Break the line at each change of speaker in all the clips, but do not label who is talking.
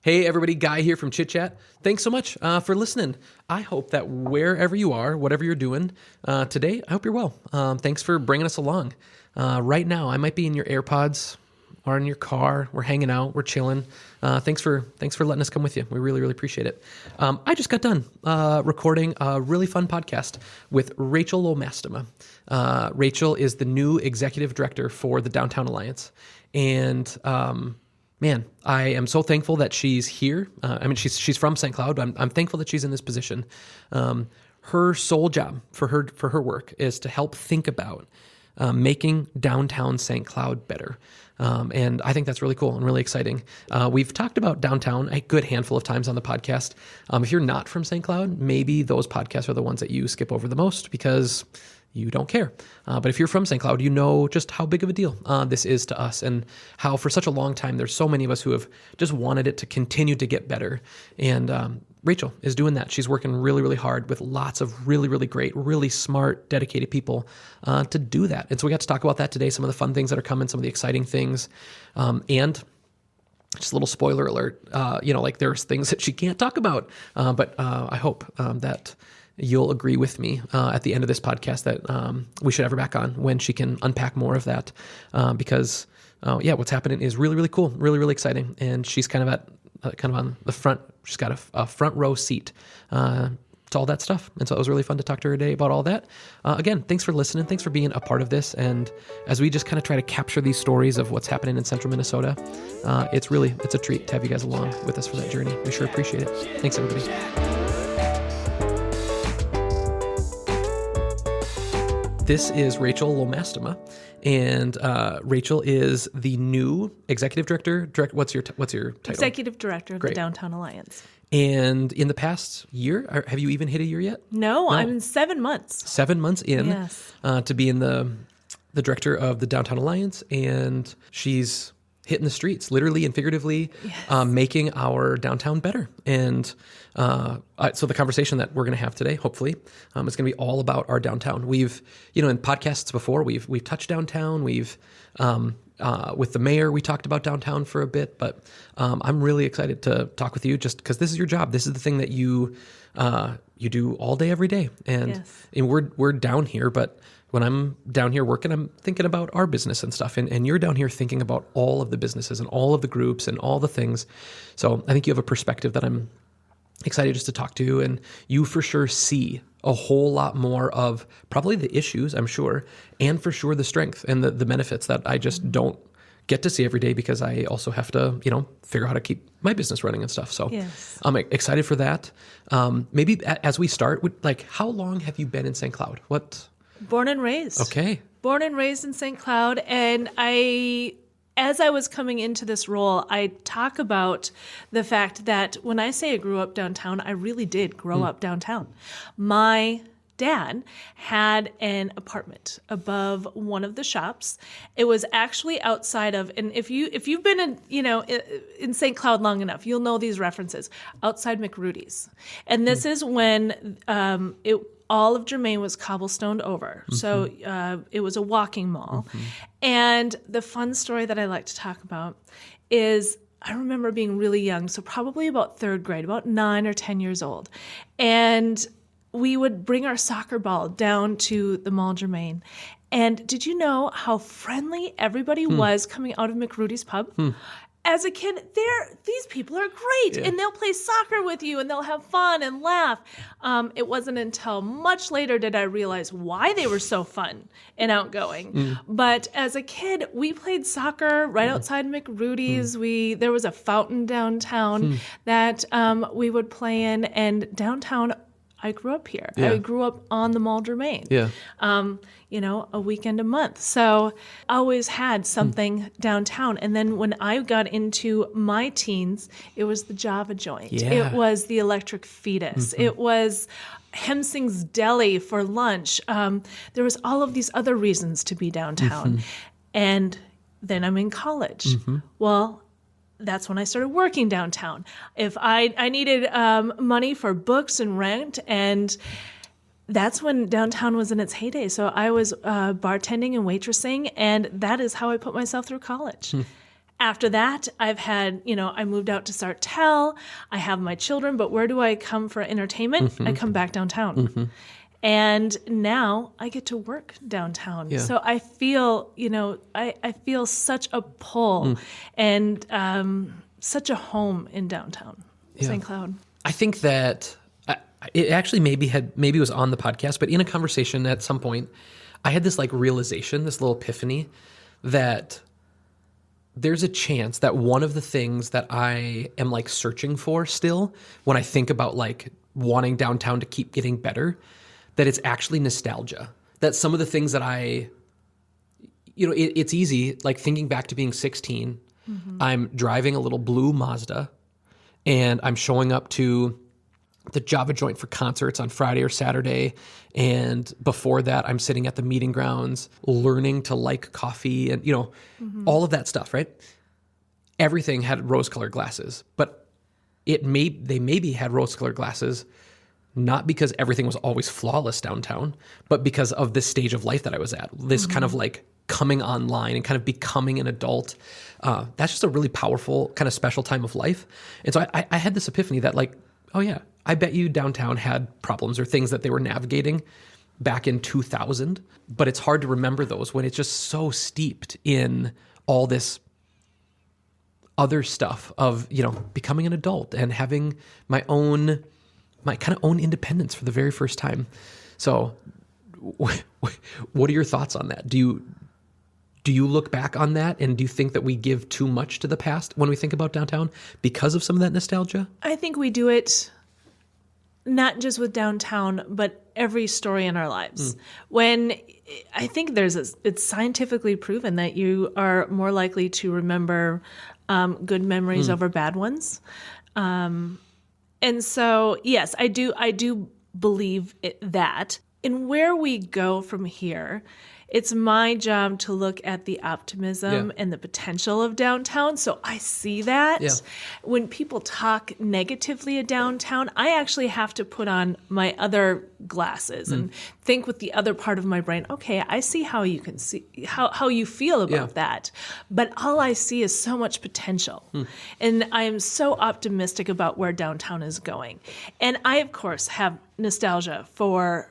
Hey everybody, Guy here from Chit Chat. Thanks so much for listening. I hope that wherever you are, whatever you're doing today, I hope you're well. Thanks for bringing us along. Right now, I might be in your AirPods or in your car. We're hanging out, we're chilling. Thanks for letting us come with you. We really, really appreciate it. I just got done recording a really fun podcast with Rachel Lolmasteymaugh. Rachel is the new executive director for the Downtown Alliance, and man, I am so thankful that she's here. She's from St. Cloud. I'm thankful that she's in this position. Her sole job for her work is to help think about making downtown St. Cloud better. And I think that's really cool and really exciting. We've talked about downtown a good handful of times on the podcast. If you're not from St. Cloud, maybe those podcasts are the ones that you skip over the most because you don't care. But if you're from St. Cloud, you know just how big of a deal this is to us, and how for such a long time there's so many of us who have just wanted it to continue to get better. And Rachel is doing that. She's working really, really hard with lots of really, really great, really smart, dedicated people to do that. And so we got to talk about that today, some of the fun things that are coming, some of the exciting things, and just a little spoiler alert, there's things that she can't talk about, but I hope that you'll agree with me at the end of this podcast that we should have her back on when she can unpack more of that, because what's happening is really, really cool, really, really exciting, and she's kind of on the front. She's got a front row seat to all that stuff, and so it was really fun to talk to her today about all that. Again, thanks for listening, thanks for being a part of this, and as we just kind of try to capture these stories of what's happening in central Minnesota, it's a treat to have you guys along with us for that journey. We sure appreciate it. Thanks, everybody. This is Rachel Lolmasteymaugh, and Rachel is the new executive director. What's your title?
Executive director of the Downtown Alliance.
And in the past year, have you even hit a year yet?
No, I'm in 7 months.
7 months in,
yes.
To be in the director of the Downtown Alliance, and she's hitting the streets, literally and figuratively, yes. Making our downtown better. And so the conversation that we're going to have today, hopefully, is going to be all about our downtown. We've, in podcasts before, we've touched downtown. We've with the mayor, we talked about downtown for a bit, but I'm really excited to talk with you just because this is your job. This is the thing that you do all day, every day. And we're down here, but when I'm down here working, I'm thinking about our business and stuff. And you're down here thinking about all of the businesses and all of the groups and all the things. So I think you have a perspective that I'm excited just to talk to. And you for sure see a whole lot more of probably the issues, I'm sure, and for sure the strength and the benefits that I just don't get to see every day because I also have to, figure out how to keep my business running and stuff. So yes. I'm excited for that. Maybe as we start, how long have you been in St. Cloud?
Born and raised.
Okay.
Born and raised in St. Cloud. And as I was coming into this role, I talk about the fact that when I say I grew up downtown, I really did grow up downtown. My dad had an apartment above one of the shops. It was actually outside of, and if you've been in St. Cloud long enough, you'll know these references, outside McRudy's. And this is when all of Germain was cobblestoned over. Mm-hmm. So it was a walking mall. Mm-hmm. And the fun story that I like to talk about is I remember being really young, so probably about third grade, about 9 or 10 years old. And we would bring our soccer ball down to the Mall Germain. And did you know how friendly everybody was coming out of McRudy's pub? As a kid, these people are great, and they'll play soccer with you, and they'll have fun and laugh. It wasn't until much later did I realize why they were so fun and outgoing. But as a kid, we played soccer right outside McRudy's. There was a fountain downtown that we would play in, and downtown, I grew up here. Yeah. I grew up on the Mall Germain. Yeah. A weekend a month. So I always had something downtown. And then when I got into my teens, it was the Java Joint. Yeah. It was the Electric Fetus. Mm-hmm. It was Hemsing's Deli for lunch. There was all of these other reasons to be downtown. Mm-hmm. And then I'm in college. Mm-hmm. Well, that's when I started working downtown. If I needed money for books and rent, and that's when downtown was in its heyday. So I was bartending and waitressing, and that is how I put myself through college. After that, I've had, I moved out to Sartell. I have my children, but where do I come for entertainment? I come back downtown. And now I get to work downtown.
Yeah.
So I feel, I feel such a pull and such a home in downtown St. Cloud.
I think that it actually maybe it was on the podcast, but in a conversation at some point, I had this like realization, this little epiphany that there's a chance that one of the things that I am like searching for still when I think about like wanting downtown to keep getting better, that it's actually nostalgia. That some of the things that it's easy, like thinking back to being 16, I'm driving a little blue Mazda and I'm showing up to the Java Joint for concerts on Friday or Saturday. And before that, I'm sitting at the meeting grounds, learning to like coffee and, all of that stuff, right? Everything had rose-colored glasses, but they maybe had rose-colored glasses not because everything was always flawless downtown, but because of this stage of life that I was at, this kind of like coming online and kind of becoming an adult. That's just a really powerful kind of special time of life. And so I had this epiphany that like, oh yeah, I bet you downtown had problems or things that they were navigating back in 2000, but it's hard to remember those when it's just so steeped in all this other stuff of, becoming an adult and having my kind of own independence for the very first time. So what are your thoughts on that? Do you look back on that and do you think that we give too much to the past when we think about downtown because of some of that nostalgia?
I think we do it not just with downtown, but every story in our lives. When I think it's scientifically proven that you are more likely to remember good memories over bad ones. And so, yes, I do believe that. And where we go from here, it's my job to look at the optimism and the potential of downtown. So I see that. Yeah. When people talk negatively of downtown, I actually have to put on my other glasses and think with the other part of my brain, okay, I see how you can see how you feel about that. But all I see is so much potential. And I am so optimistic about where downtown is going. And I, of course, have nostalgia for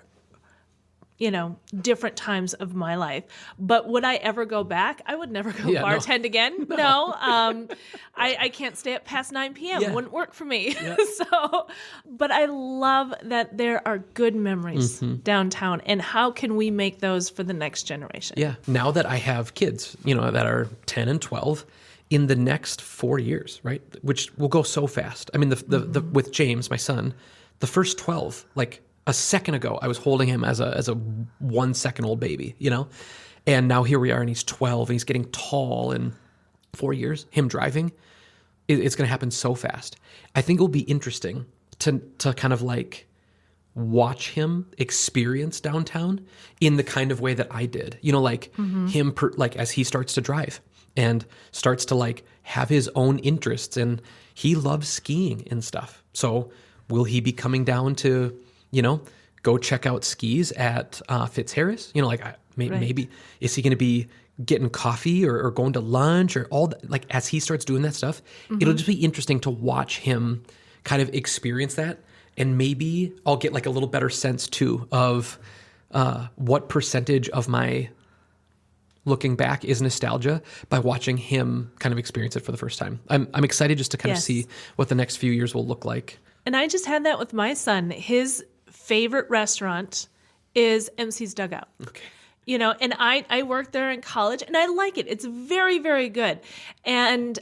different times of my life. But would I ever go back? I would never go bartend again. No. I can't stay up past 9 p.m. It wouldn't work for me. Yeah. But I love that there are good memories downtown. And how can we make those for the next generation? Yeah.
Now that I have kids, that are 10 and 12, in the next 4 years, right? Which will go so fast. I mean, the with James, my son, the first 12, like, a second ago, I was holding him as a 1 second old baby, and now here we are, and he's 12, and he's getting tall. In 4 years, him driving, it's going to happen so fast. I think it will be interesting to kind of like watch him experience downtown in the kind of way that I did. Him like as he starts to drive and starts to like have his own interests, and he loves skiing and stuff. So will he be coming down to go check out skis at Fitzharris? Maybe is he going to be getting coffee or going to lunch or all that? Like as he starts doing that stuff, it'll just be interesting to watch him kind of experience that. And maybe I'll get like a little better sense too of what percentage of my looking back is nostalgia by watching him kind of experience it for the first time. I'm excited just to kind of see what the next few years will look like.
And I just had that with my son. His favorite restaurant is MC's Dugout. Okay. And I worked there in college, and I like it. It's very, very good. And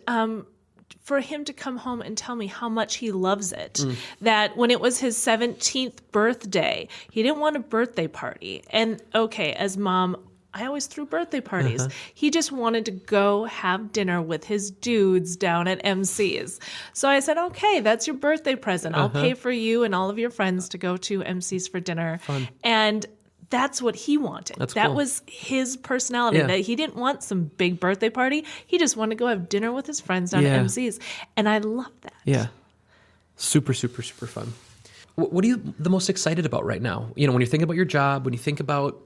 for him to come home and tell me how much he loves it, that when it was his 17th birthday, he didn't want a birthday party. And okay, as mom, I always threw birthday parties. He just wanted to go have dinner with his dudes down at MC's. So I said, okay, that's your birthday present. I'll pay for you and all of your friends to go to MC's for dinner. Fun. And that's what he wanted. That was his personality. That he didn't want some big birthday party. He just wanted to go have dinner with his friends down at MC's. And I love that. Yeah.
Super, super, super fun. What are you the most excited about right now? When you're thinking about your job, when you think about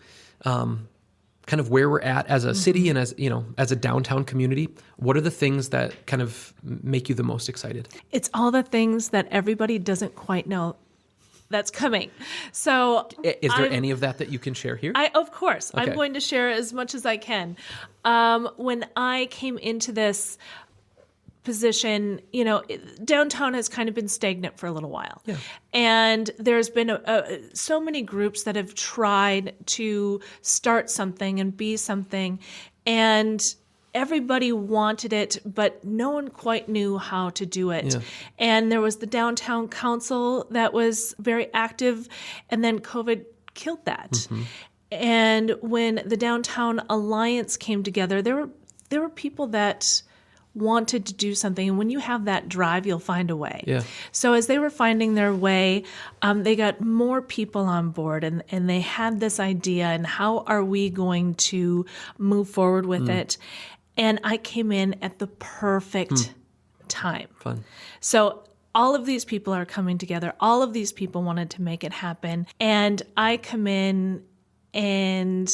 kind of where we're at as a city and as, as a downtown community, what are the things that kind of make you the most excited?
It's all the things that everybody doesn't quite know that's coming. So
Is there any of that you can share here?
Of course.
Okay.
I'm going to share as much as I can. When I came into this position, downtown has kind of been stagnant for a little while.
Yeah.
And there's been so many groups that have tried to start something and be something, and everybody wanted it, but no one quite knew how to do it.
Yeah.
And there was the downtown council that was very active, and then COVID killed that.
Mm-hmm.
And when the Downtown Alliance came together, there were people that wanted to do something. And when you have that drive, you'll find a way.
Yeah.
So as they were finding their way, they got more people on board, and they had this idea, and how are we going to move forward with it? And I came in at the perfect time.
Fun.
So all of these people are coming together. All of these people wanted to make it happen. And I come in, and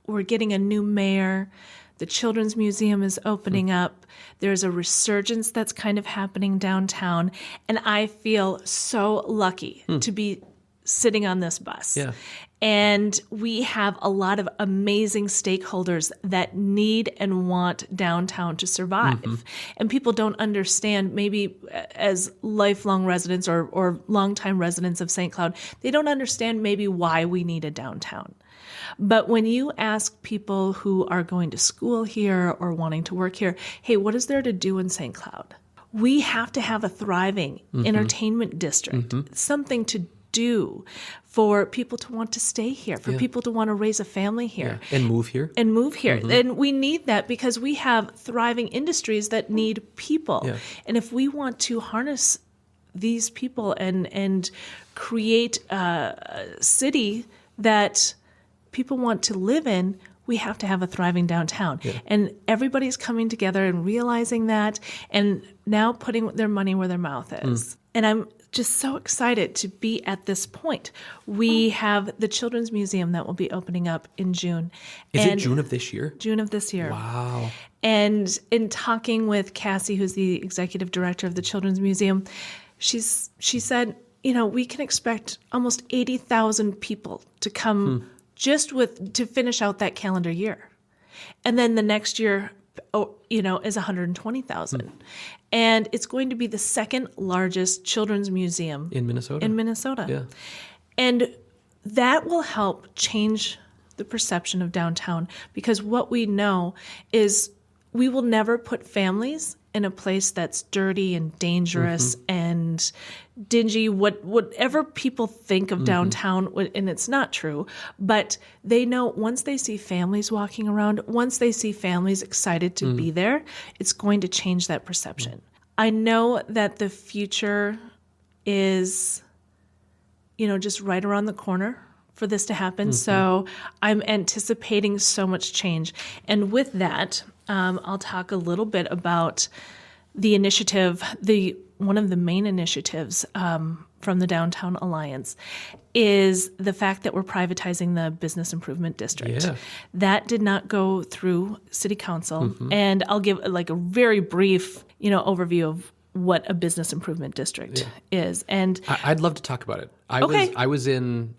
we're getting a new mayor. The Children's Museum is opening up. There's a resurgence that's kind of happening downtown. And I feel so lucky to be sitting on this bus.
Yeah.
And we have a lot of amazing stakeholders that need and want downtown to survive. And people don't understand, maybe as lifelong residents or longtime residents of St. Cloud, they don't understand maybe why we need a downtown. But when you ask people who are going to school here or wanting to work here, hey, what is there to do in St. Cloud? We have to have a thriving entertainment district, something to do for people to want to stay here, for people to want to raise a family here.
Yeah. And move here.
And we need that because we have thriving industries that need people.
Yeah.
And if we want to harness these people and create a city that people want to live in, we have to have a thriving downtown.
Yeah.
And everybody's coming together and realizing that, and now putting their money where their mouth is. And I'm just so excited to be at this point. We have the Children's Museum that will be opening up in June.
Is it June of this year?
June of this year.
Wow.
And in talking with Cassie, who's the executive director of the Children's Museum, she said, we can expect almost 80,000 people to come just to finish out that calendar year. And then the next year, is 120,000. And it's going to be the second largest children's museum
In Minnesota.
Yeah.
Yeah.
And that will help change the perception of downtown, because what we know is we will never put families in a place that's dirty and dangerous and dingy, whatever people think of downtown, and it's not true, but they know once they see families walking around, once they see families excited to be there, it's going to change that perception. I know that the future is, just right around the corner for this to happen. So I'm anticipating so much change. And with that, I'll talk a little bit about the initiative. One of the main initiatives from the Downtown Alliance is the fact that we're privatizing the Business Improvement District.
Yeah.
That did not go through City Council. And I'll give a very brief, overview of what a Business Improvement District is. And
I'd love to talk about it. I wasn't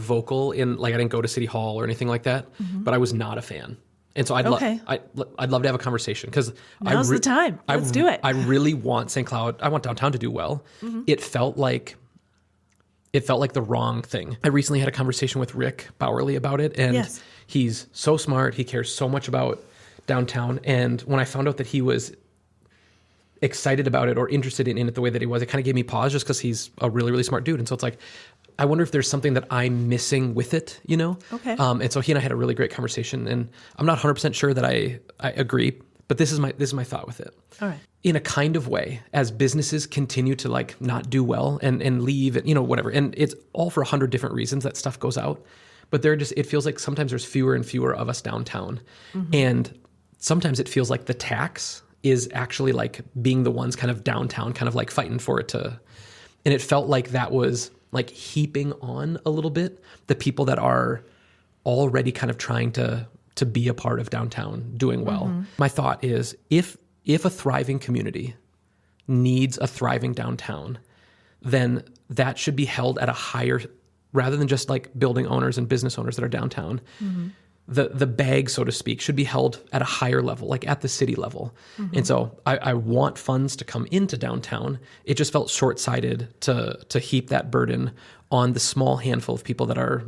vocal in I didn't go to City Hall or anything like that, but I was not a fan. And so I'd love to have a conversation, because
now's the time. Let's do it.
I really want St. Cloud. I want downtown to do well. It felt like the wrong thing. I recently had a conversation with Rick Bowerly about it, and he's so smart. He cares so much about downtown. And when I found out that he was excited about it or interested in it the way that he was, it kind of gave me pause, just because he's a really, really smart dude. And so it's I wonder if there's something that I'm missing with it,
Okay.
And so he and I had a really great conversation, and I'm not 100% sure that I agree, but this is my thought with it.
All right.
In a kind of way, as businesses continue to not do well and leave, and whatever, and it's all for 100 different reasons that stuff goes out, but it feels like sometimes there's fewer and fewer of us downtown, and sometimes it feels like the tax is actually being the ones kind of downtown, kind of fighting for it to, and it felt like that was like heaping on a little bit the people that are already kind of trying to be a part of downtown doing well. My thought is if a thriving community needs a thriving downtown, then that should be held at a higher, rather than just like building owners and business owners that are downtown. The bag, so to speak, should be held at a higher level, like at the city level. And so I want funds to come into downtown. It just felt short-sighted to heap that burden on the small handful of people that are,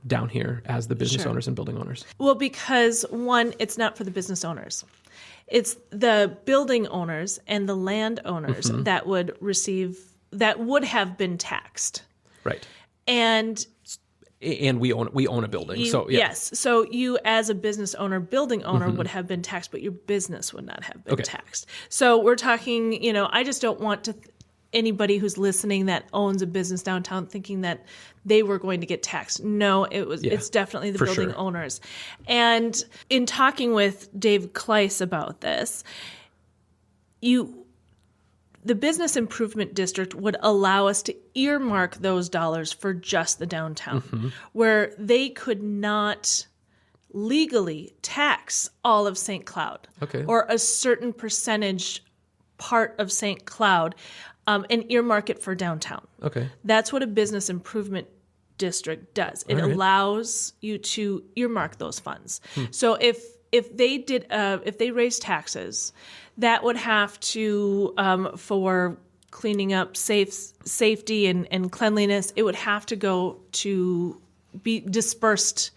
down here as the business owners and building owners.
Well, because one, it's not for the business owners. It's the building owners and the land owners that would have been taxed.
Right.
And
we own a building.
Yes. So you as a business owner, building owner would have been taxed, but your business would not have been taxed. So we're talking, I just don't want anybody who's listening that owns a business downtown thinking that they were going to get taxed. No, it's definitely the building owners. And in talking with Dave Kleiss about this, the Business Improvement District would allow us to earmark those dollars for just the downtown, where they could not legally tax all of St. Cloud or a certain percentage part of St. Cloud and earmark it for downtown. Okay. That's what a Business Improvement District does. It allows you to earmark those funds. So if they raise taxes, that would have to, for cleaning up safety and cleanliness, it would have to go to be dispersed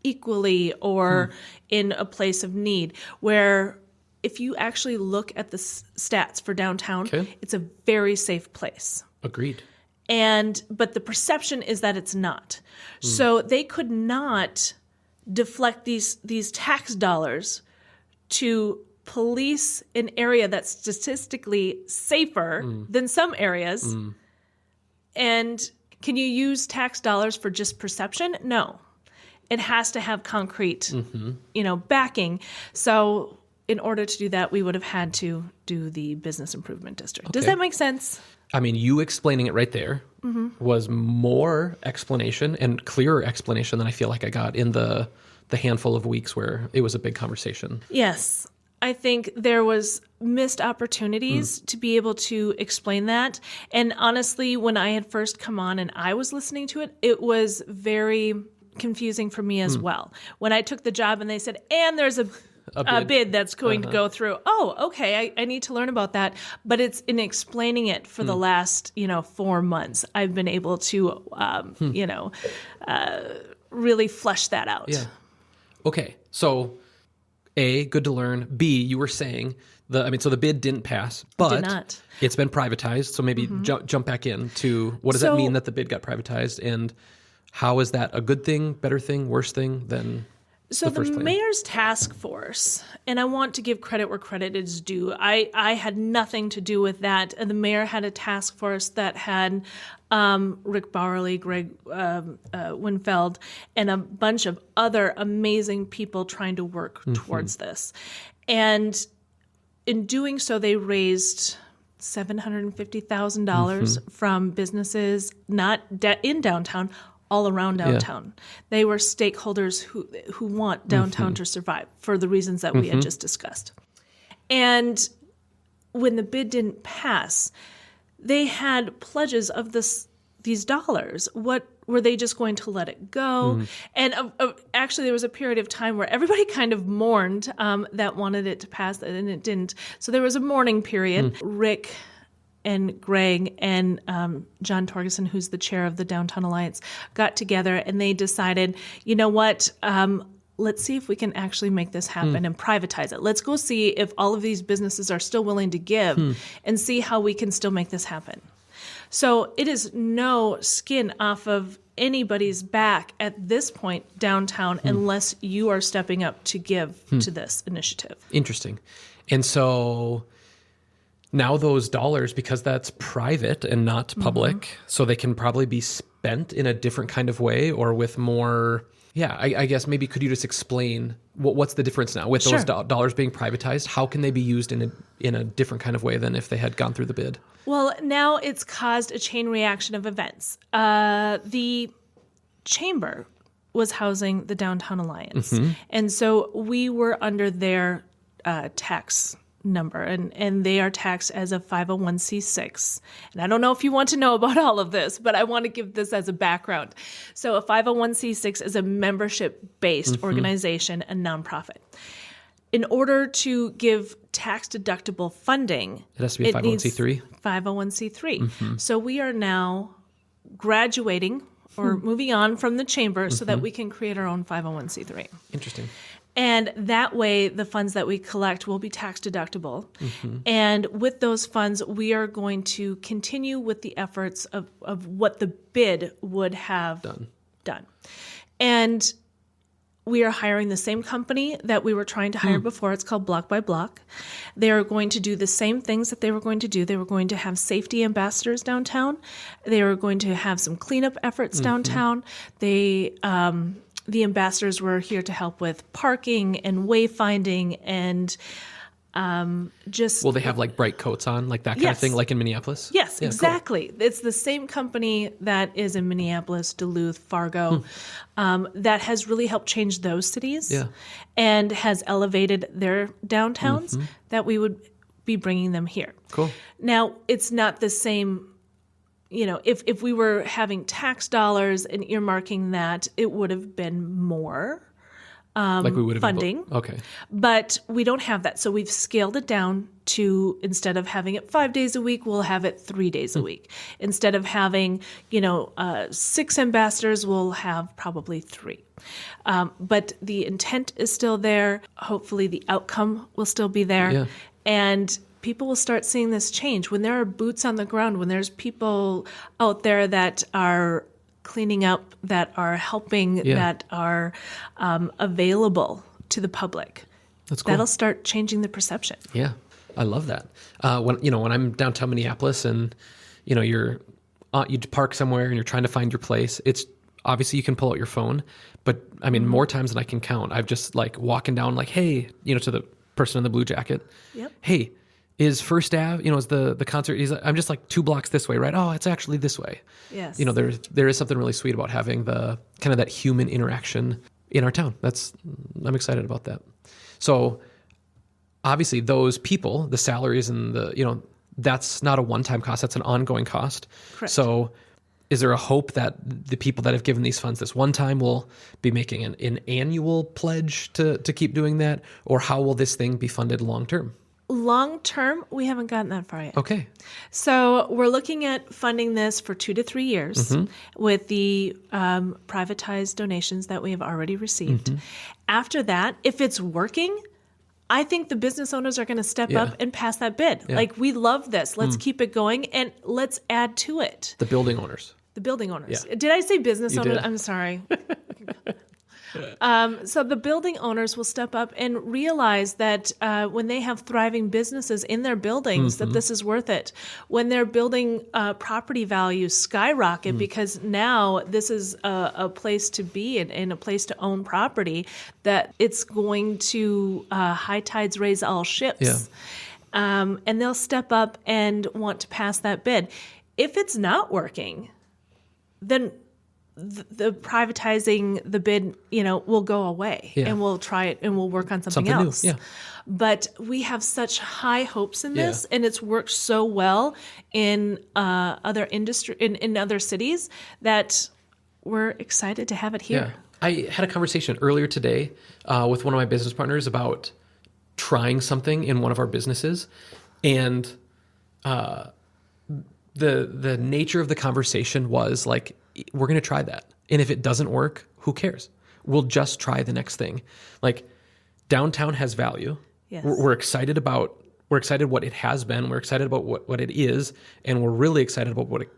equally or in a place of need. Where if you actually look at the stats for downtown, it's a very safe place.
Agreed.
But the perception is that it's not. So they could not deflect these tax dollars to police an area that's statistically safer than some areas. And can you use tax dollars for just perception? No. It has to have concrete, backing. So in order to do that, we would have had to do the Business Improvement District. Does that make sense?
I mean, you explaining it right there was more explanation and clearer explanation than I feel like I got in the handful of weeks where it was a big conversation.
Yes. I think there was missed opportunities to be able to explain that. And honestly, when I had first come on and I was listening to it, it was very confusing for me as well. When I took the job and they said, and there's a bid that's going to go through. Oh, okay. I need to learn about that. But it's in explaining it for the last, 4 months, I've been able to, really flesh that out.
Yeah. Okay. So A, good to learn. B, you were saying so the bid didn't pass, but
did not.
It's been privatized. So maybe jump back in to what does that mean that the bid got privatized, and how is that a good thing, better thing, worse thing than
So the mayor's task force, and I want to give credit where credit is due. I had nothing to do with that. And the mayor had a task force that had Rick Bowerly, Greg Winfeld, and a bunch of other amazing people trying to work towards this. And in doing so, they raised $750,000 from businesses not in downtown, all around downtown. They were stakeholders who want downtown to survive for the reasons that we had just discussed. And when the bid didn't pass, they had pledges of these dollars. What were they just going to let it go? And actually, there was a period of time where everybody kind of mourned that wanted it to pass, and it didn't. So there was a mourning period. Rick and Greg and John Torgerson, who's the chair of the Downtown Alliance, got together and they decided, you know what, let's see if we can actually make this happen and privatize it. Let's go see if all of these businesses are still willing to give and see how we can still make this happen. So it is no skin off of anybody's back at this point downtown unless you are stepping up to give to this initiative.
Interesting. And so now those dollars, because that's private and not public, so they can probably be spent in a different kind of way or with more. Yeah, I guess maybe could you just explain what's the difference now with those dollars being privatized? How can they be used in a different kind of way than if they had gone through the bid?
Well, now it's caused a chain reaction of events. The chamber was housing the Downtown Alliance, and so we were under their tax number, and they are taxed as a 501c6. And I don't know if you want to know about all of this, but I want to give this as a background. So a 501c6 is a membership-based organization, a nonprofit. In order to give tax-deductible funding,
it has to be a 501c3?
501c3. So we are now graduating or moving on from the chamber so that we can create our own 501c3.
Interesting.
And that way, the funds that we collect will be tax deductible. And with those funds, we are going to continue with the efforts of what the bid would have done. And we are hiring the same company that we were trying to hire before. It's called Block by Block. They are going to do the same things that they were going to do. They were going to have safety ambassadors downtown. They were going to have some cleanup efforts downtown. The ambassadors were here to help with parking and wayfinding and
Will they have like bright coats on, like that kind of thing, like in Minneapolis?
Yes,
Yeah,
exactly. Cool. It's the same company that is in Minneapolis, Duluth, Fargo, that has really helped change those cities and has elevated their downtowns that we would be bringing them here.
Cool.
Now, it's not the same. You know, if we were having tax dollars and earmarking that, it would have been more
like we would have
funding.
Okay.
But we don't have that. So we've scaled it down to, instead of having it 5 days a week, we'll have it 3 days a week. Instead of having, 6 ambassadors, we'll have probably 3. But the intent is still there. Hopefully the outcome will still be there.
Yeah.
And people will start seeing this change. When there are boots on the ground, when there's people out there that are cleaning up, that are helping, that are available to the public,
that's cool.
That'll start changing the perception.
Yeah, I love that. When I'm downtown Minneapolis and you park somewhere and you're trying to find your place, it's obviously you can pull out your phone, but I mean more times than I can count, I've just like walking down like, hey, to the person in the blue jacket, hey, is First Ave, is the concert, I'm just like 2 blocks this way, right? Oh, it's actually this way.
Yes.
There is something really sweet about having the kind of that human interaction in our town. I'm excited about that. So obviously those people, the salaries and that's not a one-time cost, that's an ongoing cost.
Correct.
So is there a hope that the people that have given these funds this one time will be making an annual pledge to keep doing that? Or how will this thing be funded long-term?
Long term, we haven't gotten that far yet.
Okay.
So we're looking at funding this for 2 to 3 years with the privatized donations that we have already received. After that, if it's working, I think the business owners are going to step up and pass that bid.
Yeah.
Like, we love this. Let's keep it going and let's add to it.
The building owners.
The building owners.
Yeah.
Did I say business owners?
Did.
I'm sorry. So the building owners will step up and realize that when they have thriving businesses in their buildings, that this is worth it. When their building property values skyrocket because now this is a place to be and a place to own property, that it's going to high tides raise all ships.
Yeah.
And they'll step up and want to pass that bid. If it's not working, then the privatizing the bid, will go away and we'll try it and we'll work on something else.
New. Yeah.
But we have such high hopes in this and it's worked so well in other industry, in other cities, that we're excited to have it here.
Yeah. I had a conversation earlier today with one of my business partners about trying something in one of our businesses, and the nature of the conversation was like, we're going to try that. And if it doesn't work, who cares? We'll just try the next thing. Like, downtown has value.
Yes.
We're excited what it has been. We're excited about what it is. And we're really excited about what it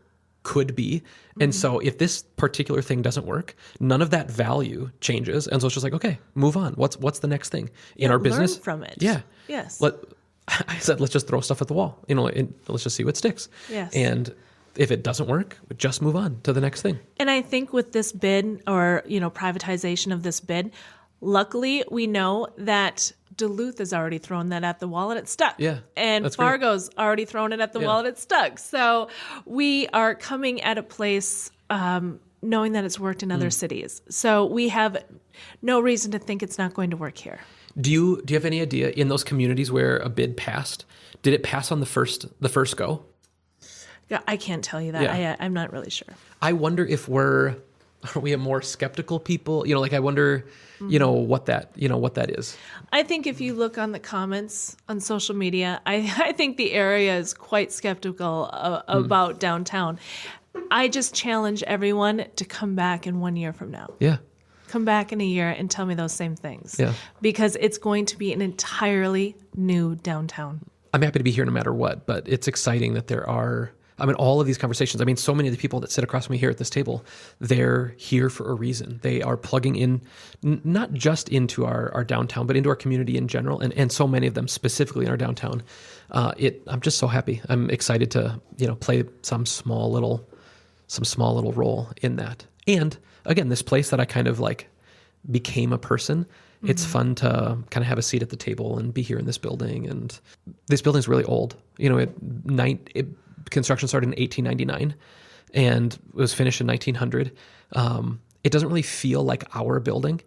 could be. And so if this particular thing doesn't work, none of that value changes. And so it's just like, okay, move on. What's the next thing in our business?
Learn from it.
Yeah.
Yes.
I said, let's just throw stuff at the wall, and let's just see what sticks.
Yes.
And if it doesn't work, we just move on to the next thing.
And I think with this bid or, privatization of this bid, luckily we know that Duluth has already thrown that at the wall and it stuck.
Yeah,
And
that's great.
Fargo's already thrown it at the wall and it stuck. So we are coming at a place knowing that it's worked in other cities. So we have no reason to think it's not going to work here.
Do you have any idea in those communities where a bid passed, did it pass on the first go?
Yeah, I can't tell you that.
Yeah.
I'm not really sure.
I wonder if are we a more skeptical people? I wonder, what that is.
I think if you look on the comments on social media, I think the area is quite skeptical about downtown. I just challenge everyone to come back in 1 year from now.
Yeah.
Come back in a year and tell me those same things.
Yeah.
Because it's going to be an entirely new downtown.
I'm happy to be here no matter what, but it's exciting that there are, all of these conversations. So many of the people that sit across from me here at this table, they're here for a reason. They are plugging in, not just into our downtown, but into our community in general, and so many of them specifically in our downtown. I'm just so happy. I'm excited to, play some small little role in that. And again, this place that I kind of became a person. Mm-hmm. It's fun to kind of have a seat at the table and be here in this building. And this building's really old. Construction started in 1899 and it was finished in 1900. It doesn't really feel like our building.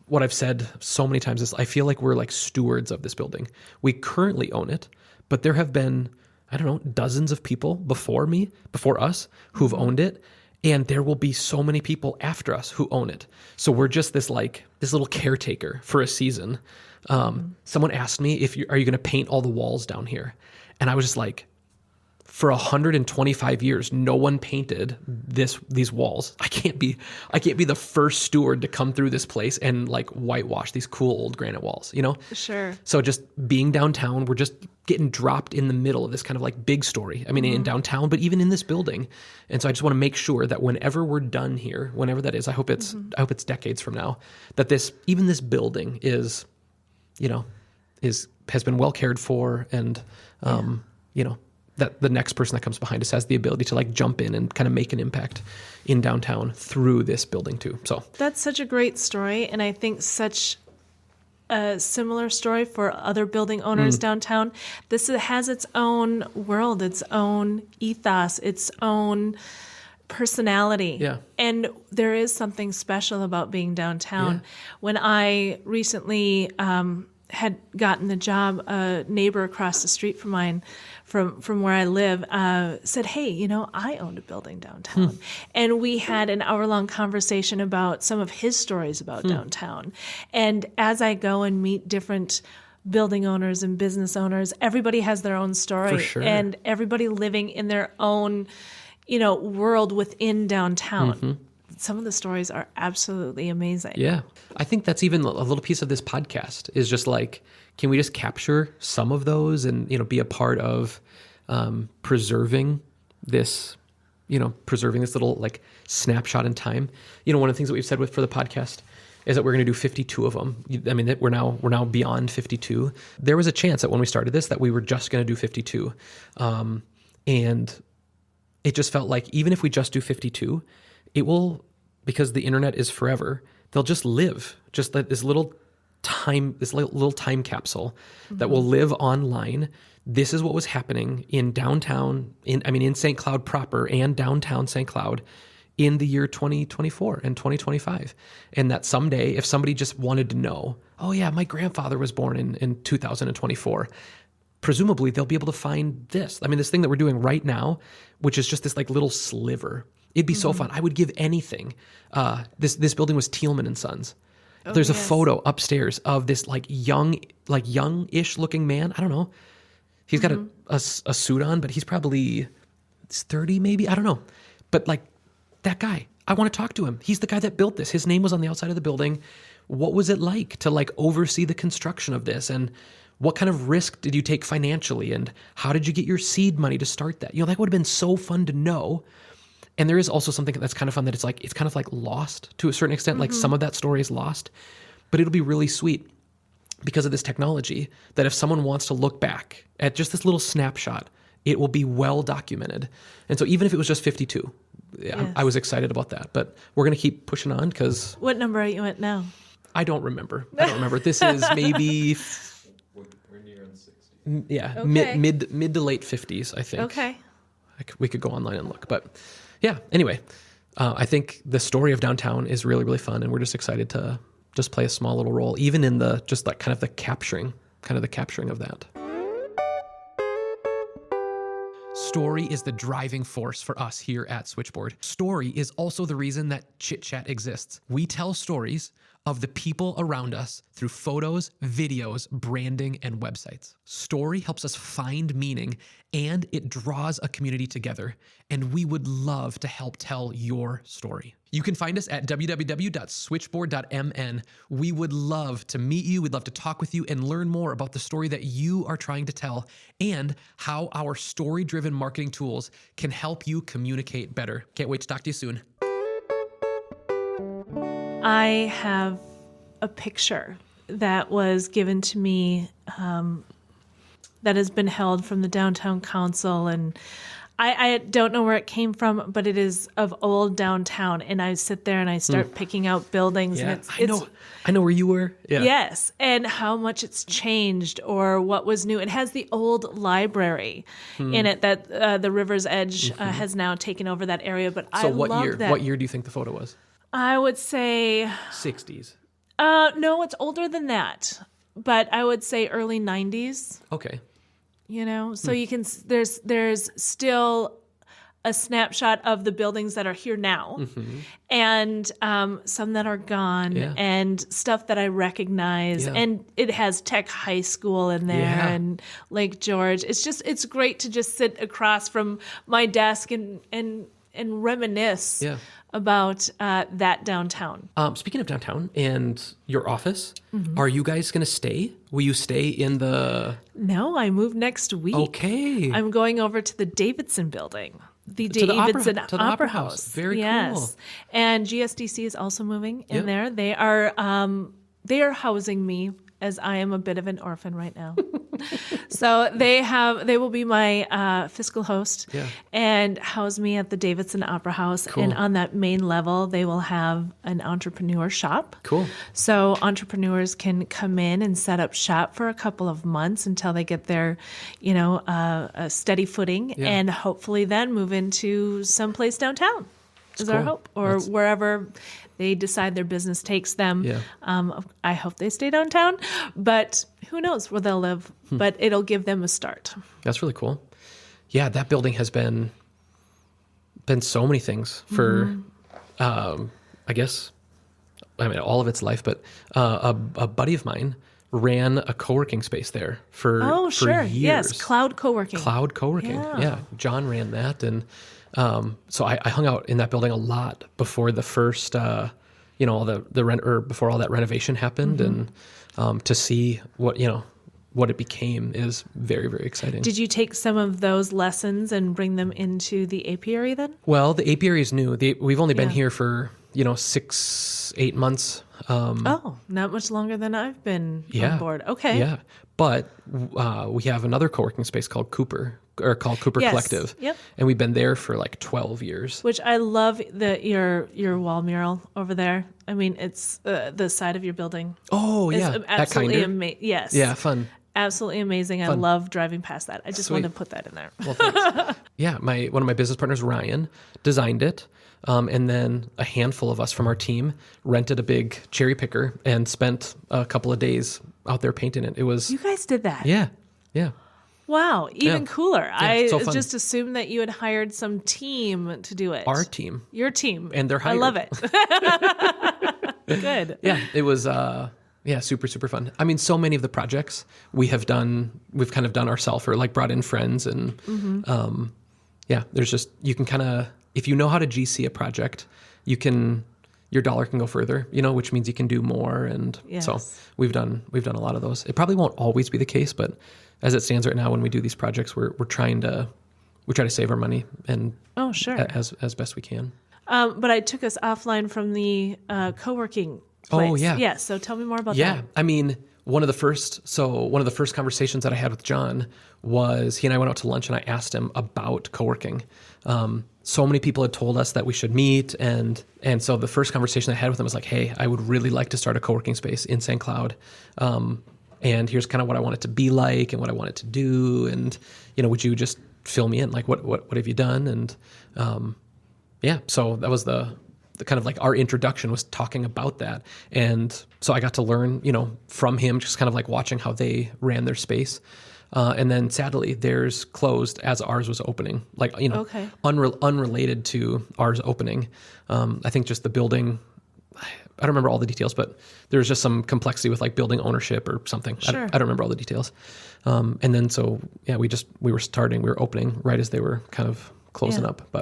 What I've said so many times is I feel like we're like stewards of this building. We currently own it, but there have been, dozens of people before us who've owned it. And there will be so many people after us who own it. So we're just this little caretaker for a season. Someone asked me, are you going to paint all the walls down here? And I was just like, for 125 years, no one painted these walls. I can't be the first steward to come through this place and whitewash these cool old granite walls,
Sure.
So just being downtown, we're just getting dropped in the middle of this kind of big story. In downtown, but even in this building. And so I just want to make sure that whenever we're done here, whenever that is, I hope it's decades from now, that this building is, has been well cared for, and that the next person that comes behind us has the ability to jump in and kind of make an impact in downtown through this building too. So
that's such a great story. And I think such a similar story for other building owners downtown. This has its own world, its own ethos, its own personality.
Yeah.
And there is something special about being downtown. Yeah. When I recently had gotten the job, a neighbor across the street from mine, from where I live, said, hey, I owned a building downtown. And we had an hour-long conversation about some of his stories about downtown. And as I go and meet different building owners and business owners, everybody has their own story.
For sure.
And everybody living in their own, world within downtown. Mm-hmm. Some of the stories are absolutely amazing.
Yeah. I think that's even a little piece of this podcast is just can we just capture some of those and, be a part of preserving this little snapshot in time. One of the things that we've said for the podcast is that we're going to do 52 of them. That we're now beyond 52. There was a chance that when we started this that we were just going to do 52. And it just felt like even if we just do 52, it will, because the internet is forever, they'll just live, just like this little time capsule that will live online. This is what was happening in downtown, in St. Cloud proper and downtown St. Cloud in the year 2024 and 2025. And that someday, if somebody just wanted to know, oh yeah, my grandfather was born in 2024, presumably they'll be able to find this. This thing that we're doing right now, which is just this little sliver. It'd be so fun. I would give anything. This building was Thielman and Sons. Oh, there's a photo upstairs of this youngish looking man. I don't know. He's got a suit on, but he's probably 30 maybe. I don't know. But that guy, I want to talk to him. He's the guy that built this. His name was on the outside of the building. What was it like to oversee the construction of this? And what kind of risk did you take financially? And how did you get your seed money to start that? That would have been so fun to know. And there is also something that's kind of fun that it's kind of lost to a certain extent. Some of that story is lost, but it'll be really sweet because of this technology that if someone wants to look back at just this little snapshot, it will be well documented. And so even if it was just 52, I was excited about that. But we're going to keep pushing on because...
What number are you at now?
I don't remember. This is maybe...
We're near on 60.
Yeah,
Okay.
mid to late 50s, I think.
Okay.
We could go online and look. But yeah, anyway, I think the story of downtown is really, really fun. And we're just excited to just play a small little role, even in the just like kind of the capturing of that. Story is the driving force for us here at Switchboard. Story is also the reason that Chit Chat exists. We tell stories of the people around us through photos, videos, branding, and websites. Story helps us find meaning, and it draws a community together, and we would love to help tell your story. You can find us at www.switchboard.mn. We would love to meet you. We'd love to talk with you and learn more about the story that you are trying to tell and how our story-driven marketing tools can help you communicate better. Can't wait to talk to you soon.
I have a picture that was given to me that has been held from the Downtown Council, and I don't know where it came from, but it is of old downtown. And I sit there and I start picking out buildings,
Yeah,
and
I know where you were. Yeah.
Yes, and how much it's changed or what was new. It has the old library in it that the River's Edge has now taken over that area. But
So
I
what
love
year?
that.
What year do you think the photo was?
I would say
60s.
no, it's older than that. But I would say early 90s.
Okay.
You know, so you can there's still a snapshot of the buildings that are here now, and some that are gone, and stuff that I recognize, and it has Tech High School in there and Lake George. It's great to just sit across from my desk and reminisce about that downtown.
Speaking of downtown and your office, are you guys going to stay? Will you stay in the...
No, I move next week.
Okay.
I'm going over to the Davidson building. The
To the
Davidson
to the Opera House. Very cool.
And GSDC is also moving in there. They are housing me as I am a bit of an orphan right now. So they will be my fiscal host and house me at the Davidson Opera House.
Cool.
And on that main level, they will have an entrepreneur shop.
Cool.
So entrepreneurs can come in and set up shop for a couple of months until they get their, a steady footing, and hopefully then move into someplace downtown. Is our
cool.
hope, or wherever they decide their business takes them.
Yeah.
I hope they stay downtown, but who knows where they'll live. But it'll give them a start.
That's really cool. Yeah, that building has been so many things for, I guess, all of its life. But a buddy of mine ran a co-working space there for years.
Yes, Cloud Co-working.
Cloud Co-working. Yeah. John ran that, and so I hung out in that building a lot before the first, all the rent, or before all that renovation happened, and to see what it became is very, very exciting.
Did you take some of those lessons and bring them into the apiary then?
Well, the apiary is new. We've only been here for 6-8 months.
Not much longer than I've been on board. Okay.
Yeah, but we have another co-working space called Cooper Collective.
Yep.
And we've been there for like 12 years.
Which I love your wall mural over there. I mean, it's the side of your building.
Oh, yeah.
It's absolutely amazing. Yes.
Yeah, fun.
Absolutely amazing. I love driving past that. I just wanted to put that in there.
Well, thanks. Yeah, one of my business partners, Ryan, designed it. And then a handful of us from our team rented a big cherry picker and spent a couple of days out there painting it. It was...
You guys did that?
Yeah.
Wow, even cooler.
Yeah, so
I
fun.
just assumed that you had hired some team to do it.
Our team.
Your team.
And they're hired.
I love it. Good.
Yeah, it was super, super fun. I mean, so many of the projects we've kind of done ourselves, or like brought in friends, and there's just, you can kind of, if you know how to GC a project, your dollar can go further, which means you can do more. And so we've done a lot of those. It probably won't always be the case, but as it stands right now, when we do these projects, we try to save our money and as best we can.
But I took us offline from the co-working place.
Oh, yeah.
Yeah, so tell me more about that.
Yeah, I mean, one of the first conversations that I had with John was he and I went out to lunch and I asked him about co-working. So many people had told us that we should meet. And so the first conversation I had with him was like, hey, I would really like to start a co-working space in St. Cloud. And here's kind of what I want it to be like and what I want it to do. And, would you just fill me in? Like, what have you done? And, so that was the kind of like our introduction was talking about that. And so I got to learn, from him, just kind of like watching how they ran their space. And then sadly, theirs closed as ours was opening,
Okay.
Unrelated to ours opening. I think just the building, I don't remember all the details, but there was just some complexity with like building ownership or something.
Sure.
I don't remember all the details. And then we were opening right as they were kind of closing up.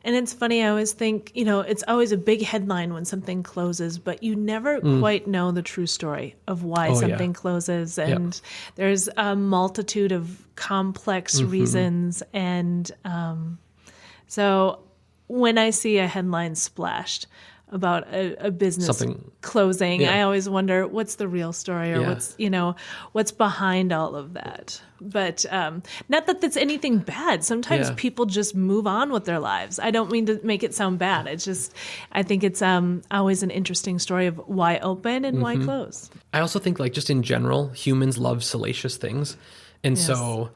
And it's funny, I always think, it's always a big headline when something closes, but you never quite know the true story of why something closes. And there's a multitude of complex reasons. And so when I see a headline splashed about a business closing, I always wonder what's the real story or what's behind all of that. But not that that's anything bad. Sometimes people just move on with their lives. I don't mean to make it sound bad. It's just, I think it's always an interesting story of why open and why close.
I also think like just in general, humans love salacious things. And so,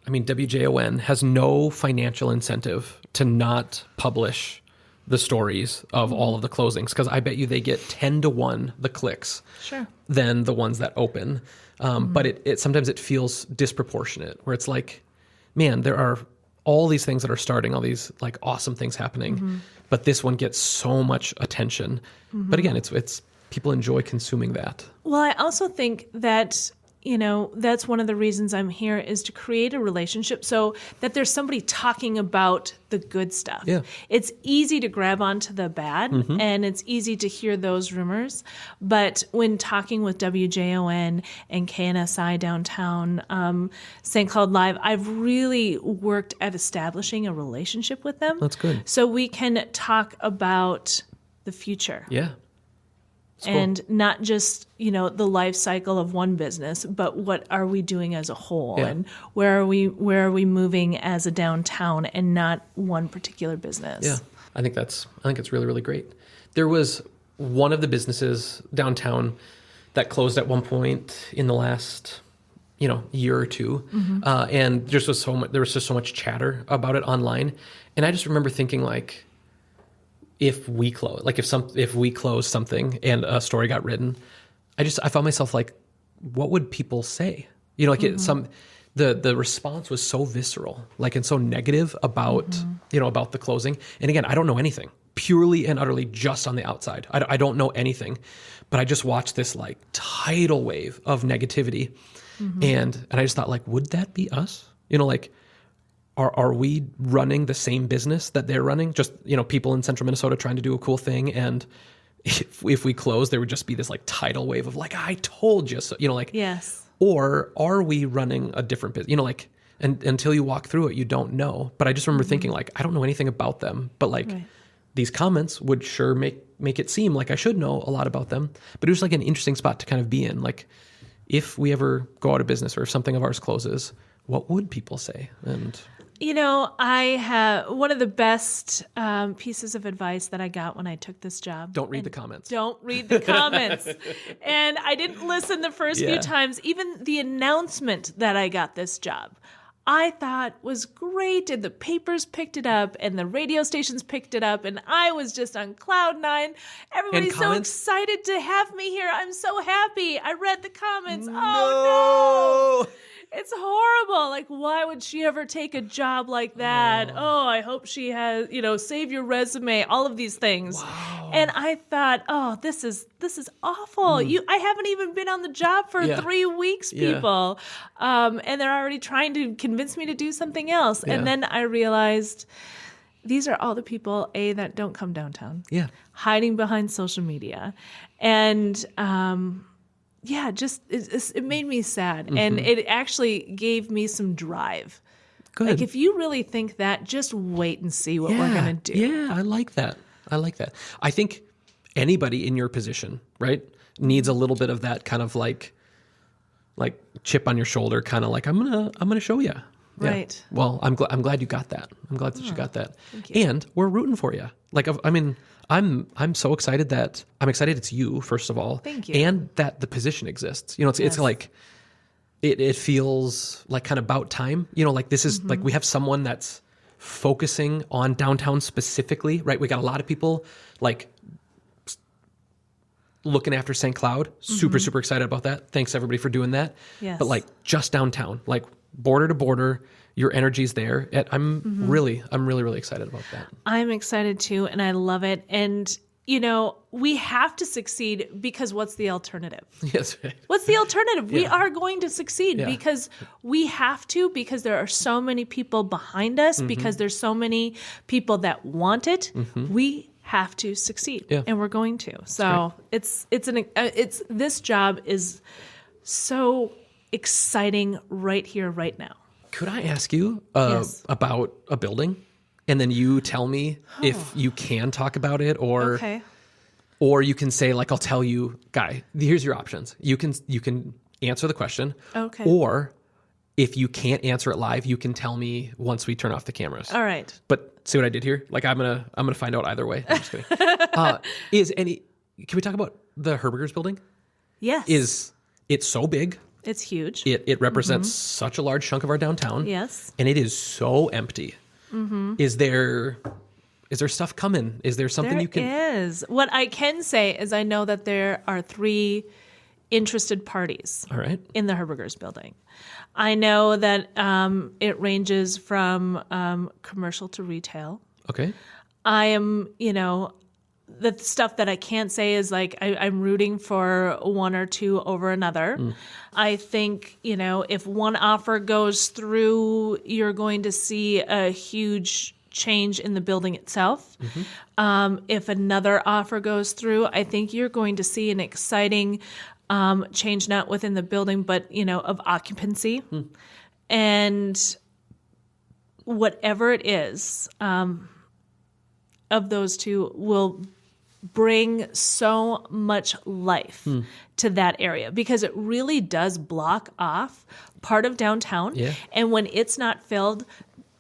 WJON has no financial incentive to not publish the stories of all of the closings, because I bet you they get 10 to 1 the clicks than the ones that open. But it sometimes it feels disproportionate, where it's like, man, there are all these things that are starting, all these like awesome things happening, but this one gets so much attention. But again, it's people enjoy consuming that.
Well, I also think that that's one of the reasons I'm here, is to create a relationship so that there's somebody talking about the good stuff.
Yeah.
It's easy to grab onto the bad, and it's easy to hear those rumors. But when talking with WJON and KNSI downtown, St. Cloud Live, I've really worked at establishing a relationship with them.
That's good.
So we can talk about the future.
Yeah.
And not just, the life cycle of one business, but what are we doing as a whole, and where are we moving as a downtown, and not one particular business.
Yeah. I think it's really, really great. There was one of the businesses downtown that closed at one point in the last, year or two. And there was just so much chatter about it online. And I just remember thinking like, if we close something and a story got written, I found myself like, what would people say? The response was so visceral, like, and so negative about, about the closing. And again, I don't know anything, purely and utterly just on the outside. I don't know anything, but I just watched this like tidal wave of negativity. And I just thought like, would that be us? Are we running the same business that they're running? Just, people in central Minnesota trying to do a cool thing. And if we close, there would just be this like tidal wave of like, I told you so,
yes.
Or are we running a different business? And until you walk through it, you don't know. But I just remember thinking like, I don't know anything about them, but like these comments would sure make it seem like I should know a lot about them. But it was like an interesting spot to kind of be in. Like, if we ever go out of business or if something of ours closes, what would people say? And
I have one of the best pieces of advice that I got when I took this job.
Don't read the comments.
Don't read the comments. And I didn't listen the first few times. Even the announcement that I got this job, I thought was great. And the papers picked it up and the radio stations picked it up. And I was just on cloud nine. Everybody's so excited to have me here. I'm so happy. I read the comments. Oh, no. It's horrible. Like, why would she ever take a job like that? Oh, I hope she has, save your resume, all of these things. Wow. And I thought, oh, this is awful. I haven't even been on the job for 3 weeks, people. And they're already trying to convince me to do something else. Yeah. And then I realized these are all the people, that don't come downtown. Yeah. Hiding behind social media. And, it made me sad. And it actually gave me some drive. Good. Like, if you really think that, just wait and see what we're going to do.
Yeah, I like that. I think anybody in your position, right, needs a little bit of that kind of like like chip on your shoulder, kind of like, I'm gonna show you.
Right.
Well, I'm glad you got that. I'm glad that you got that.
Thank you.
And we're rooting for you. Like, I mean, I'm so excited that I'm excited it's you, first of all.
Thank you.
And that the position exists. You know, it's like, it feels like kind of about time. You know, like this is like we have someone that's focusing on downtown specifically, right? We got a lot of people like looking after St. Cloud. Super excited about that. Thanks everybody for doing that.
Yes.
But like just downtown, like border to border, your energy's there. I'm really excited about that.
I'm excited too, and I love it. And, you know, we have to succeed because what's the alternative?
Yes.
What's the alternative? We are going to succeed because we have to, because there are so many people behind us, because there's so many people that want it. We have to succeed, and we're going to. So it's this job is so exciting right here, right now.
Could I ask you
Yes.
about a building, and then you tell me if you can talk about it, or
Okay.
or you can say like, I'll tell you, Guy, here's your options. You can answer the question,
Okay.
or if you can't answer it live, you can tell me once we turn off the cameras.
All right.
But see what I did here? Like I'm gonna find out either way. I'm just kidding. Can we talk about the Herberger's building?
Yes.
It's so big.
It's huge.
It represents such a large chunk of our downtown.
Yes.
And it is so empty. Is there stuff coming? Is there something
There
you can?
is. What I can say is I know that there are 3 interested parties
All right.
in the Herberger's building. I know that it ranges from commercial to retail.
Okay.
I am, you know, the stuff that I can't say is like I'm rooting for one or two over another. I think, you know, if one offer goes through, you're going to see a huge change in the building itself. If another offer goes through, I think you're going to see an exciting change, not within the building, but, you know, of occupancy. And whatever it is, of those two will bring so much life to that area, because it really does block off part of downtown.
Yeah.
And when it's not filled,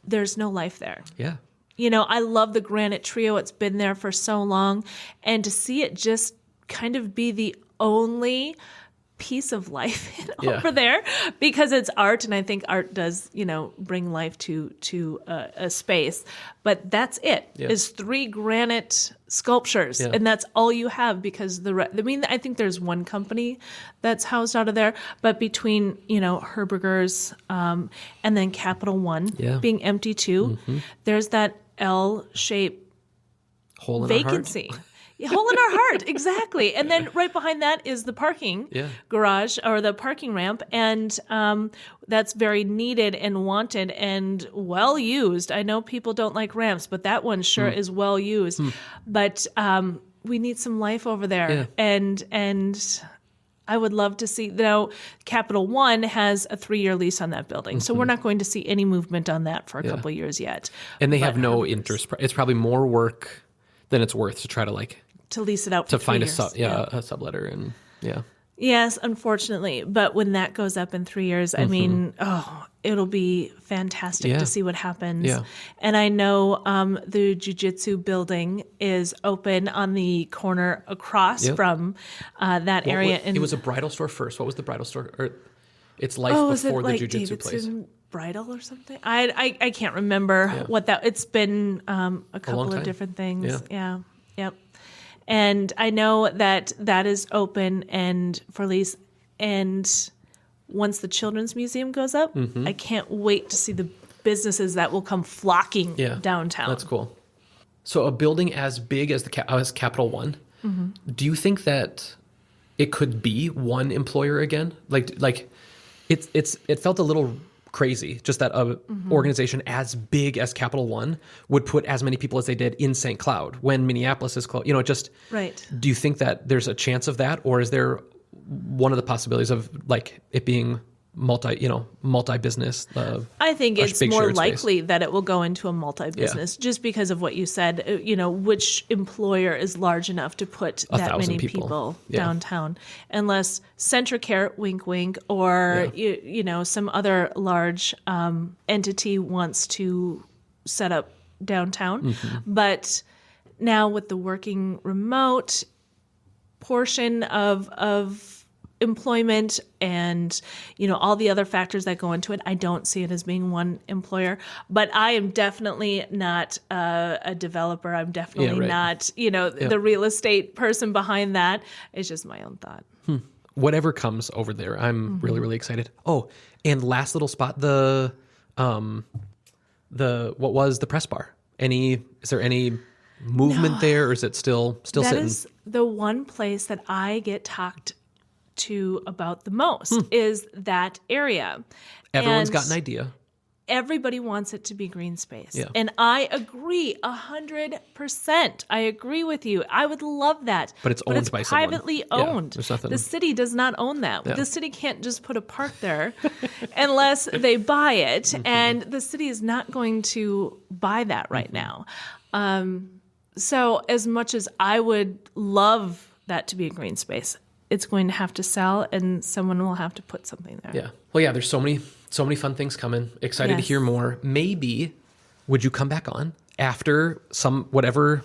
there's no life there.
Yeah.
You know, I love the Granite Trio. It's been there for so long. And to see it just kind of be the only piece of life over there, because it's art, and I think art does, you know, bring life to a space. But that's it. Is 3 granite sculptures, and that's all you have, because I think there's one company that's housed out of there, but between, you know, Herberger's and then Capital One being empty too, there's that L-shaped
Hole in
vacancy. Hole in our heart, exactly. And then right behind that is the parking garage, or the parking ramp, and that's very needed and wanted and well used. I know people don't like ramps, but that one sure is well used. But we need some life over there, and I would love to see. Now, Capital One has a 3-year lease on that building, so we're not going to see any movement on that for a couple of years yet.
And they have no interest. It's probably more work than it's worth to try to
to lease it out for
to find
3
a
years.
a subletter, and
Yes, unfortunately. But when that goes up in 3 years, I mean, it'll be fantastic to see what happens.
Yeah.
And I know the jiu-jitsu building is open on the corner across from that area.
It was a bridal store first. What was the bridal store? Or it's life
was
before
it
the
like
jiu-jitsu place.
Davidson Bridal or something? I can't remember what that. It's been a couple
time.
of different things.
Yeah.
Yep. And I know that is open and for lease. And once the Children's Museum goes up, I can't wait to see the businesses that will come flocking downtown.
That's cool. So a building as big as as Capital One, do you think that it could be one employer again? Like it felt a little crazy just that a organization as big as Capital One would put as many people as they did in St. Cloud when Minneapolis is close. You know, just
right.
Do you think that there's a chance of that, or is there one of the possibilities of like it being multi-business.
I think it's
big
more
shared space.
likely that it will go into a multi-business just because of what you said, which employer is large enough to put that
1,000
many
people.
people
Yeah.
downtown, unless Centricare, wink, wink, or, some other large entity wants to set up downtown.
Mm-hmm.
But now with the working remote portion of employment and all the other factors that go into it, I don't see it as being one employer. But I am definitely not a developer. I'm definitely not the real estate person behind that. It's just my own thought.
Whatever comes over there, I'm really, really excited. Oh, and last little spot, the what was the press bar? Is there any movement there, or is it still
That
sitting?
is the one place that I get talked to about the most is that area.
Everyone's
And
got an idea.
everybody wants it to be green space.
Yeah.
And I agree 100%. I agree with you. I would love that.
But it's owned by someone.
privately
Yeah,
owned.
there's nothing-
The city does not own that.
Yeah.
The city can't just put a park there unless they buy it.
Mm-hmm.
And the city is not going to buy that right
Mm-hmm.
now. So as much as I would love that to be a green space, it's going to have to sell and someone will have to put something there.
Yeah. Well, yeah, there's so many fun things coming. Excited to
Yes.
hear more. Maybe would you come back on after some whatever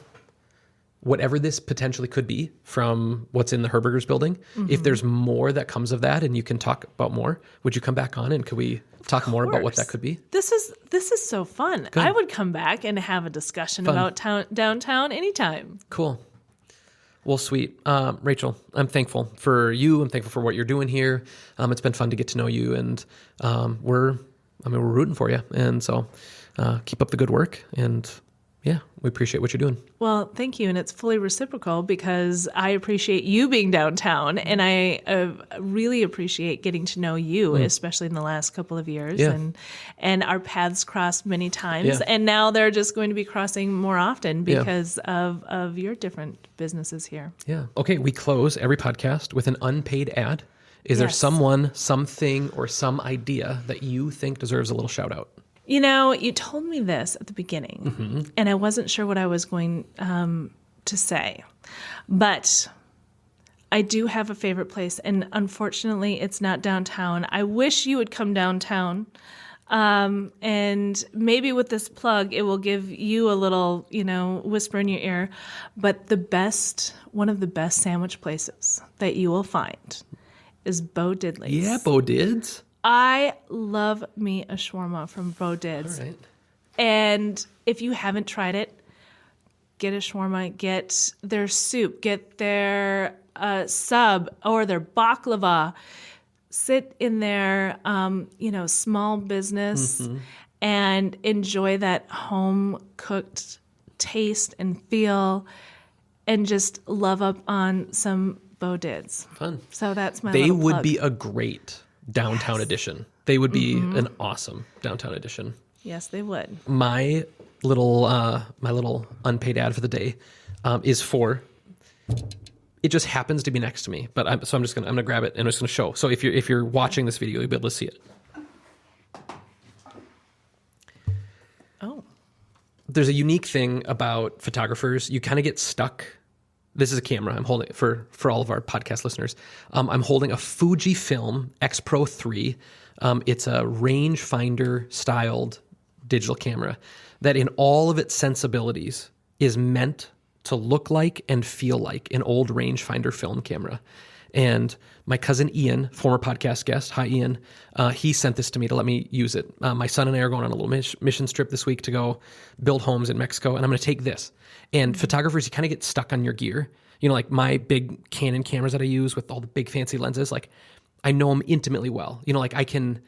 this potentially could be from what's in the Herberger's building? If there's more that comes of that and you can talk about more, would you come back on and could we talk more about what that could be?
This is so fun. I would come back and have a discussion about downtown anytime.
Cool. Well, sweet. Rachel, I'm thankful for you. I'm thankful for what you're doing here. It's been fun to get to know you, and we're rooting for you. And so keep up the good work. And yeah, we appreciate what you're doing.
Well, thank you. And it's fully reciprocal because I appreciate you being downtown and I really appreciate getting to know you, especially in the last couple of years.
Yeah.
And our paths crossed many times.
Yeah.
And now they're just going to be crossing more often because of your different businesses here.
Yeah. Okay. We close every podcast with an unpaid ad. Is there
Yes.
someone, something, or some idea that you think deserves a little shout out?
You told me this at the beginning, and I wasn't sure what I was going to say. But I do have a favorite place, and unfortunately, it's not downtown. I wish you would come downtown, and maybe with this plug, it will give you a little, whisper in your ear. But one of the best sandwich places that you will find is Bo Diddley's.
Yeah, Bo Dids.
I love me a shawarma from Bo Dids.
All right.
And if you haven't tried it, get a shawarma, get their soup, get their sub or their baklava. Sit in their, small business and enjoy that home-cooked taste and feel and just love up on some Bo Dids.
Fun.
So that's my
They
little
would
plug.
be a great downtown edition. They would be an awesome downtown edition.
Yes, they would.
My little unpaid ad for the day is for. It just happens to be next to me, but I'm gonna grab it and I'm just gonna show. So if you're watching this video, you'll be able to see it.
Oh.
There's a unique thing about photographers. You kind of get stuck. This is a camera. I'm holding it for all of our podcast listeners. I'm holding a Fujifilm X Pro 3. It's a rangefinder styled digital camera that in all of its sensibilities is meant to look like and feel like an old rangefinder film camera. And my cousin Ian, former podcast guest, hi Ian, he sent this to me to let me use it. My son and I are going on a little mission trip this week to go build homes in Mexico, and I'm going to take this. And photographers, you kind of get stuck on your gear. Like my big Canon cameras that I use with all the big fancy lenses, like I know them intimately well. Like I can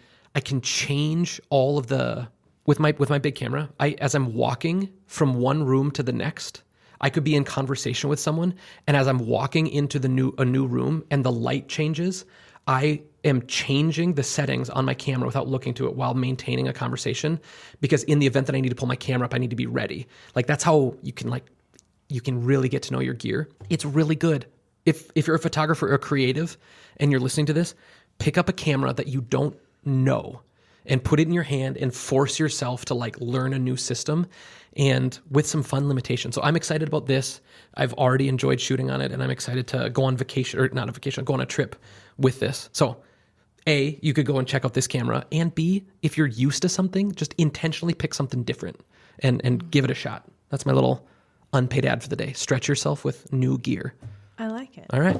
change all of the with my big camera. As I'm walking from one room to the next, I could be in conversation with someone, and as I'm walking into a new room and the light changes, I am changing the settings on my camera without looking to it while maintaining a conversation, because in the event that I need to pull my camera up, I need to be ready. Like that's how you can really get to know your gear. It's really good. If you're a photographer or creative and you're listening to this, pick up a camera that you don't know and put it in your hand and force yourself to like learn a new system and with some fun limitations. So I'm excited about this. I've already enjoyed shooting on it, and I'm excited to go on vacation, or not a vacation, go on a trip with this. So A, you could go and check out this camera, and B, if you're used to something, just intentionally pick something different and give it a shot. That's my little unpaid ad for the day. Stretch yourself with new gear.
I like it.
All right.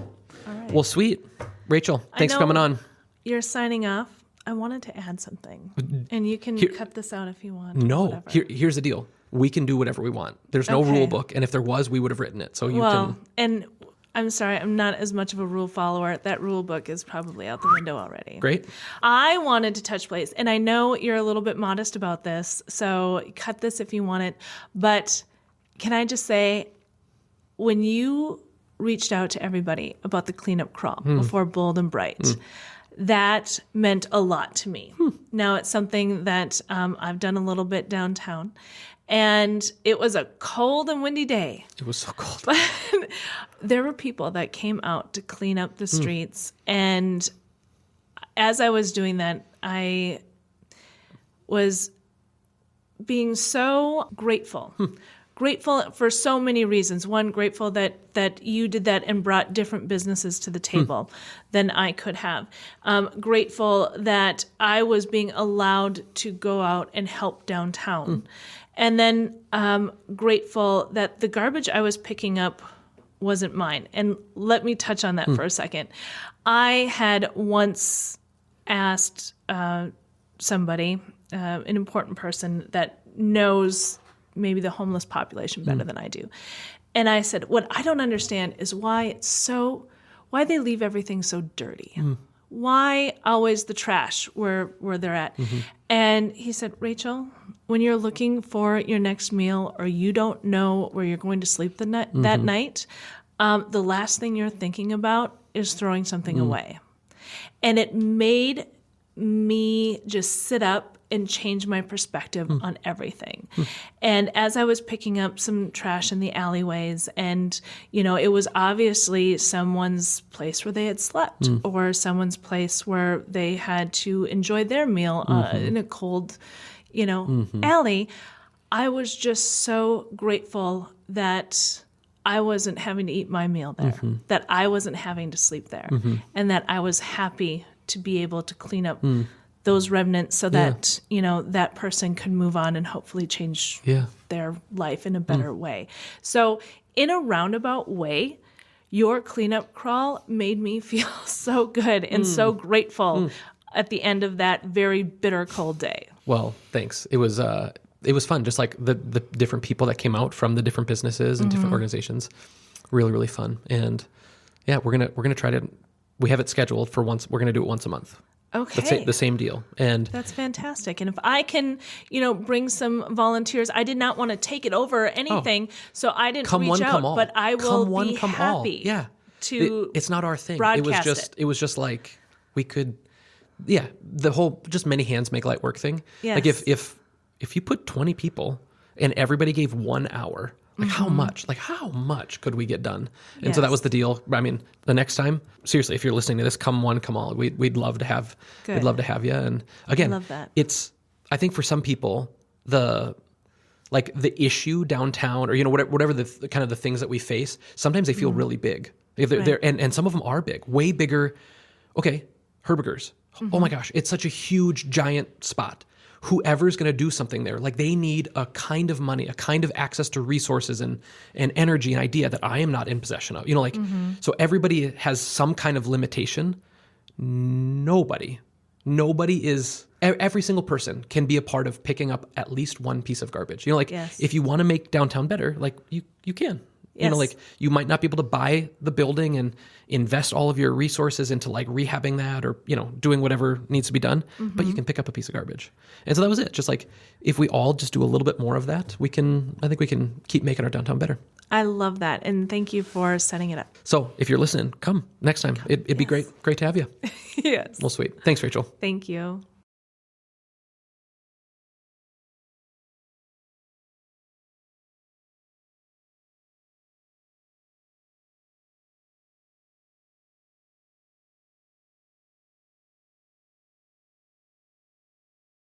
Well, sweet. Rachel, thanks for coming on.
You're signing off. I wanted to add something, and you can cut this out if you want.
No, here's the deal. We can do whatever we want. There's no rule book, and if there was, we would have written it. So you can.
And I'm sorry, I'm not as much of a rule follower. That rule book is probably out the window already.
Great.
I wanted to touch base, and I know you're a little bit modest about this, so cut this if you want it. But can I just say, when you reached out to everybody about the cleanup crawl before Bold and Bright, that meant a lot to me. Now, it's something that I've done a little bit downtown, and it was a cold and windy day.
It was so cold.
But there were people that came out to clean up the streets, and as I was doing that, I was being so grateful. Grateful for so many reasons. One, grateful that you did that and brought different businesses to the table than I could have. Grateful that I was being allowed to go out and help downtown. And then grateful that the garbage I was picking up wasn't mine. And let me touch on that for a second. I had once asked somebody, an important person that knows maybe the homeless population better than I do. And I said, what I don't understand is why they leave everything so dirty. Why always the trash where they're at? And he said, Rachel, when you're looking for your next meal or you don't know where you're going to sleep that night, the last thing you're thinking about is throwing something away. And it made me just sit up and change my perspective on everything. And as I was picking up some trash in the alleyways, and it was obviously someone's place where they had slept, or someone's place where they had to enjoy their meal in a cold, alley. I was just so grateful that I wasn't having to eat my meal there, that I wasn't having to sleep there, and that I was happy to be able to clean up those remnants so that, that person could move on and hopefully change their life in a better way. So in a roundabout way, your cleanup crawl made me feel so good and so grateful at the end of that very bitter, cold day.
Well, thanks. It was fun. Just like the different people that came out from the different businesses and different organizations. Really, really fun. And yeah, we're gonna try to. We have it scheduled for once. We're gonna do it once a month.
Okay.
The same deal. And
that's fantastic. And if I can, bring some volunteers, I did not want to take it over or anything, so I didn't reach out, but I will be happy to
it's not our thing.
Broadcast
it was just like we could, the whole just many hands make light work thing.
Yes.
Like if you put 20 people and everybody gave 1 hour, like how much could we get done? And so that was the deal. I mean, the next time, seriously, if you're listening to this, come one, come all. We'd love to have, we'd love to have you. And again,
I love that.
I think for some people, the issue downtown or, whatever the kind of the things that we face, sometimes they feel really big. And some of them are big, way bigger. Okay. Herberger's. Oh my gosh. It's such a huge, giant spot. Whoever's going to do something there, like they need a kind of money, a kind of access to resources and energy and idea that I am not in possession of. So everybody has some kind of limitation. Nobody is, every single person can be a part of picking up at least one piece of garbage. If you want to make downtown better, you can.
Yes.
You might not be able to buy the building and invest all of your resources into rehabbing that or, doing whatever needs to be done, but you can pick up a piece of garbage. And so that was it. Just if we all just do a little bit more of that, I think we can keep making our downtown better.
I love that. And thank you for setting it up.
So if you're listening, come next time. It'd be great to have you.
Yes.
Well, sweet. Thanks, Rachel.
Thank you.